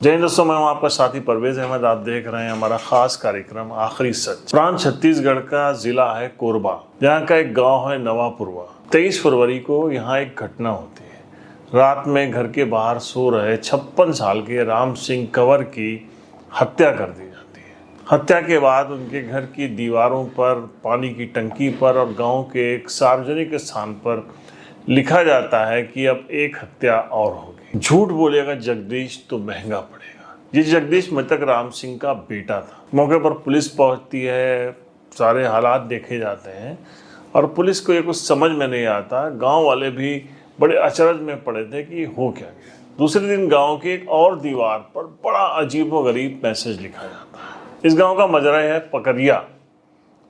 जय हिंद दोस्तों, मैं हूं आपका साथी परवेज अहमद। आप देख रहे हैं हमारा खास कार्यक्रम आखिरी सच। प्रांत छत्तीसगढ़ का जिला है कोरबा, जहां का एक गांव है नवापुरवा। 23 फरवरी को यहां एक घटना होती है। रात में घर के बाहर सो रहे 56 साल के राम सिंह कंवर की हत्या कर दी जाती है। हत्या के बाद उनके घर की दीवारों पर, पानी की टंकी पर और गाँव के एक सार्वजनिक स्थान पर लिखा जाता है कि अब एक हत्या और होगी। झूठ बोलेगा जगदीश तो महंगा पड़ेगा। ये जगदीश मृतक राम सिंह का बेटा था। मौके पर पुलिस पहुंचती है, सारे हालात देखे जाते हैं और पुलिस को ये कुछ समझ में नहीं आता। गांव वाले भी बड़े अचरज में पड़े थे कि हो क्या गया। दूसरे दिन गांव की एक और दीवार पर बड़ा अजीबोगरीब मैसेज लिखा जाता है। इस गांव का मजरा है पकरिया।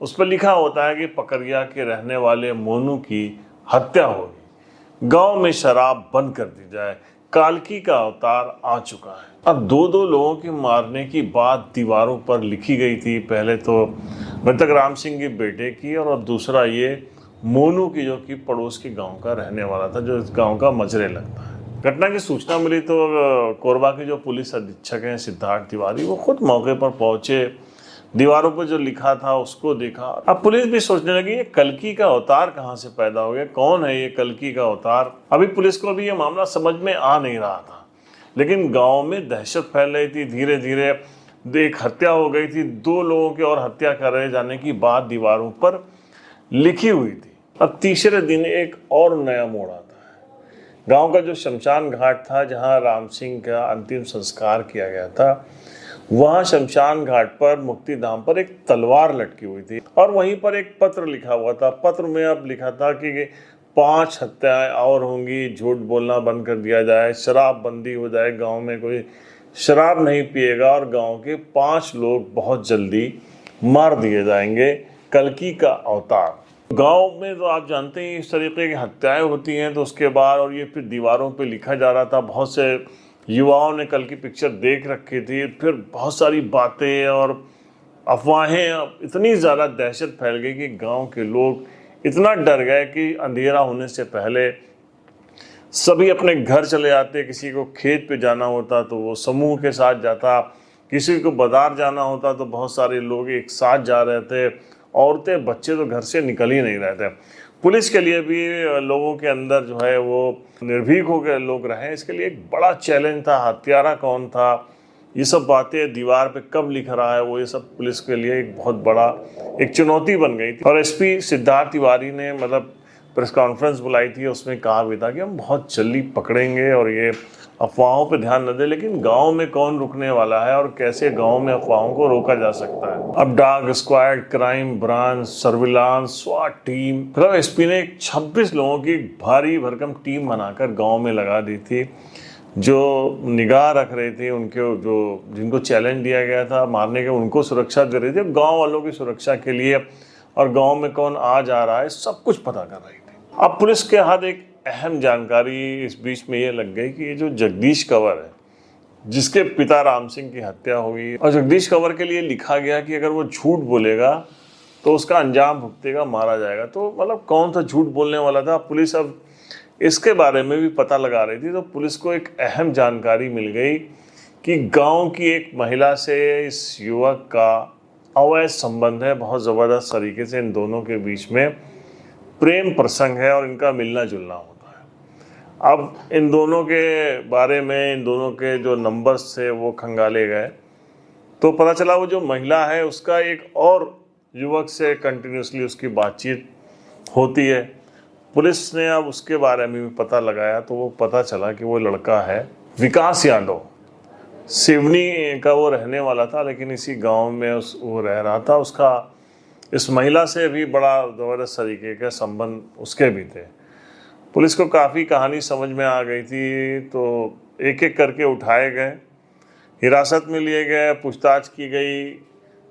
उस पर लिखा होता है कि पकरिया के रहने वाले मोनू की हत्या होगी, गांव में शराब बंद कर दी जाए, कालकी का अवतार आ चुका है। अब दो लोगों के मारने की बात दीवारों पर लिखी गई थी। पहले तो मृतक राम सिंह के बेटे की और अब दूसरा ये मोनू की, जो कि पड़ोस के गांव का रहने वाला था, जो इस गांव का मजरे लगता है। घटना की सूचना मिली तो कोरबा के जो पुलिस अधीक्षक हैं सिद्धार्थ तिवारी, वो खुद मौके पर पहुंचे। दीवारों पर जो लिखा था उसको देखा। अब पुलिस भी सोचने लगी ये कल्कि का अवतार कहाँ से पैदा हो गया, कौन है ये कल्कि का अवतार। अभी पुलिस को भी ये मामला समझ में आ नहीं रहा था, लेकिन गांव में दहशत फैल रही थी। धीरे धीरे एक हत्या हो गई थी, 2 लोगों की और हत्या करे जाने की बात दीवारों पर लिखी हुई थी। अब तीसरे दिन एक और नया मोड़ आता है। गाँव का जो शमशान घाट था, जहाँ राम सिंह का अंतिम संस्कार किया गया था, वहां शमशान घाट पर मुक्तिधाम पर एक तलवार लटकी हुई थी और वहीं पर एक पत्र लिखा हुआ था। पत्र में अब लिखा था कि 5 हत्याएं और होंगी, झूठ बोलना बंद कर दिया जाए, शराब बंदी हो जाए, गांव में कोई शराब नहीं पिएगा और गांव के 5 लोग बहुत जल्दी मार दिए जाएंगे। कल्कि का अवतार। गांव में तो आप जानते हैं इस तरीके की हत्याएं होती हैं, तो उसके बाद और ये फिर दीवारों पे लिखा जा रहा था। बहुत से युवाओं ने कल की पिक्चर देख रखी थी, फिर बहुत सारी बातें और अफवाहें, इतनी ज़्यादा दहशत फैल गई कि गांव के लोग इतना डर गए कि अंधेरा होने से पहले सभी अपने घर चले जाते। किसी को खेत पे जाना होता तो वो समूह के साथ जाता, किसी को बाजार जाना होता तो बहुत सारे लोग एक साथ जा रहे थे। औरतें बच्चे तो घर से निकल ही नहीं रहे थे। पुलिस के लिए भी लोगों के अंदर जो है वो निर्भीक हो गए लोग रहे। इसके लिए एक बड़ा चैलेंज था, हत्यारा कौन था, ये सब बातें दीवार पे कब लिख रहा है वो, ये सब पुलिस के लिए एक बहुत बड़ा एक चुनौती बन गई थी। और एसपी सिद्धार्थ तिवारी ने प्रेस कॉन्फ्रेंस बुलाई थी, उसमें कहा भी था कि हम बहुत जल्दी पकड़ेंगे और ये अफवाहों पे ध्यान न दें, लेकिन गांव में कौन रुकने वाला है और कैसे गांव में अफवाहों को रोका जा सकता है। अब dog squad, crime branch, surveillance, स्वाट टीम, मतलब एसपी ने 26 लोगों की भारी भरकम टीम बनाकर गांव में लगा दी थी, जो निगाह रख रहे थे उनके, जो जिनको चैलेंज दिया गया था मारने के, उनको सुरक्षा दे रही थी। गाँव वालों की सुरक्षा के लिए और गाँव में कौन आ जा रहा है सब कुछ पता कर रही थी। अब पुलिस के हाथ एक अहम जानकारी इस बीच में ये लग गई कि ये जो जगदीश कंवर है, जिसके पिता राम सिंह की हत्या हुई, और जगदीश कंवर के लिए लिखा गया कि अगर वो झूठ बोलेगा तो उसका अंजाम भुगतेगा, मारा जाएगा। तो मतलब कौन सा झूठ बोलने वाला था। पुलिस अब इसके बारे में भी पता लगा रही थी। तो पुलिस को एक अहम जानकारी मिल गई कि गांव की एक महिला से इस युवक का अवैध संबंध है। बहुत ज़बरदस्त तरीके से इन दोनों के बीच में प्रेम प्रसंग है और इनका मिलना जुलना होता है। अब इन दोनों के बारे में, इन दोनों के जो नंबर्स थे वो खंगाले गए, तो पता चला वो जो महिला है उसका एक और युवक से कंटिन्यूसली उसकी बातचीत होती है। पुलिस ने अब उसके बारे में भी पता लगाया, तो वो पता चला कि वो लड़का है विकास यादव। सिवनी का वो रहने वाला था, लेकिन इसी गांव में वो रह रहा था। उसका इस महिला से भी बड़ा ज़बरदस्त तरीके के संबंध उसके भी थे। पुलिस को काफ़ी कहानी समझ में आ गई थी, तो एक एक करके उठाए गए, हिरासत में लिए गए, पूछताछ की गई।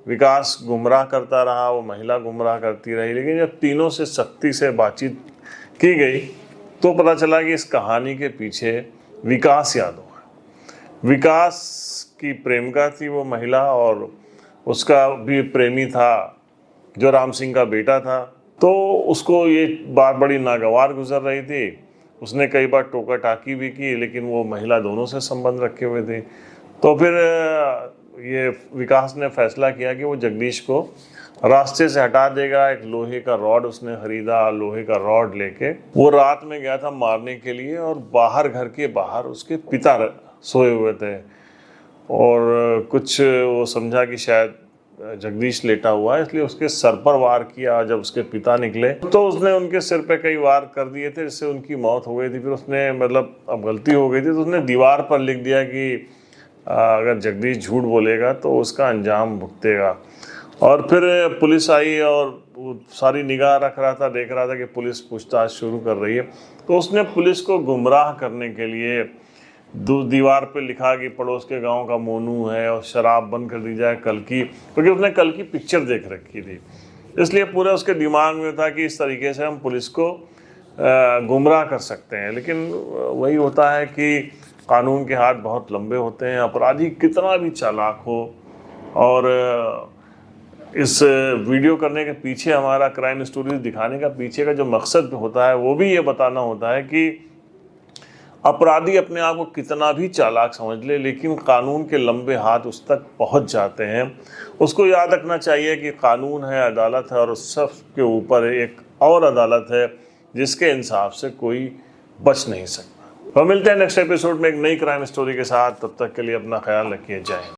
विकास गुमराह करता रहा, वो महिला गुमराह करती रही, लेकिन जब तीनों से सख्ती से बातचीत की गई तो पता चला कि इस कहानी के पीछे विकास यादव है। विकास की प्रेमिका थी वो महिला, और उसका भी प्रेमी था जो राम सिंह का बेटा था। तो उसको ये बात बड़ी नागवार गुजर रही थी। उसने कई बार टोका टाकी भी की, लेकिन वो महिला दोनों से संबंध रखे हुए थे। तो फिर ये विकास ने फैसला किया कि वो जगदीश को रास्ते से हटा देगा। एक लोहे का रॉड उसने खरीदा, लोहे का रॉड लेके वो रात में गया था मारने के लिए, और बाहर, घर के बाहर उसके पिता सोए हुए थे, और कुछ वो समझा कि शायद जगदीश लेटा हुआ है, इसलिए उसके सर पर वार किया। जब उसके पिता निकले तो उसने उनके सिर पे कई वार कर दिए थे, जिससे उनकी मौत हो गई थी। फिर उसने, मतलब अब गलती हो गई थी, तो उसने दीवार पर लिख दिया कि अगर जगदीश झूठ बोलेगा तो उसका अंजाम भुगतेगा। और फिर पुलिस आई और वो सारी निगाह रख रहा था, देख रहा था कि पुलिस पूछताछ शुरू कर रही है। तो उसने पुलिस को गुमराह करने के लिए दीवार पे लिखा कि पड़ोस के गांव का मोनू है और शराब बंद कर दी जाए कल की, क्योंकि उसने कल की पिक्चर देख रखी थी। इसलिए पूरा उसके दिमाग में था कि इस तरीके से हम पुलिस को गुमराह कर सकते हैं। लेकिन वही होता है कि कानून के हाथ बहुत लंबे होते हैं। अपराधी कितना भी चालाक हो, और इस वीडियो करने के पीछे, हमारा क्राइम स्टोरीज दिखाने का पीछे का जो मकसद होता है वो भी ये बताना होता है कि अपराधी अपने आप को कितना भी चालाक समझ ले, लेकिन कानून के लंबे हाथ उस तक पहुंच जाते हैं। उसको याद रखना चाहिए कि कानून है, अदालत है, और उस सब के ऊपर एक और अदालत है जिसके इंसाफ से कोई बच नहीं सकता। तो मिलते हैं नेक्स्ट एपिसोड में एक नई क्राइम स्टोरी के साथ। तब तक के लिए अपना ख्याल रखिए। जय हिंद।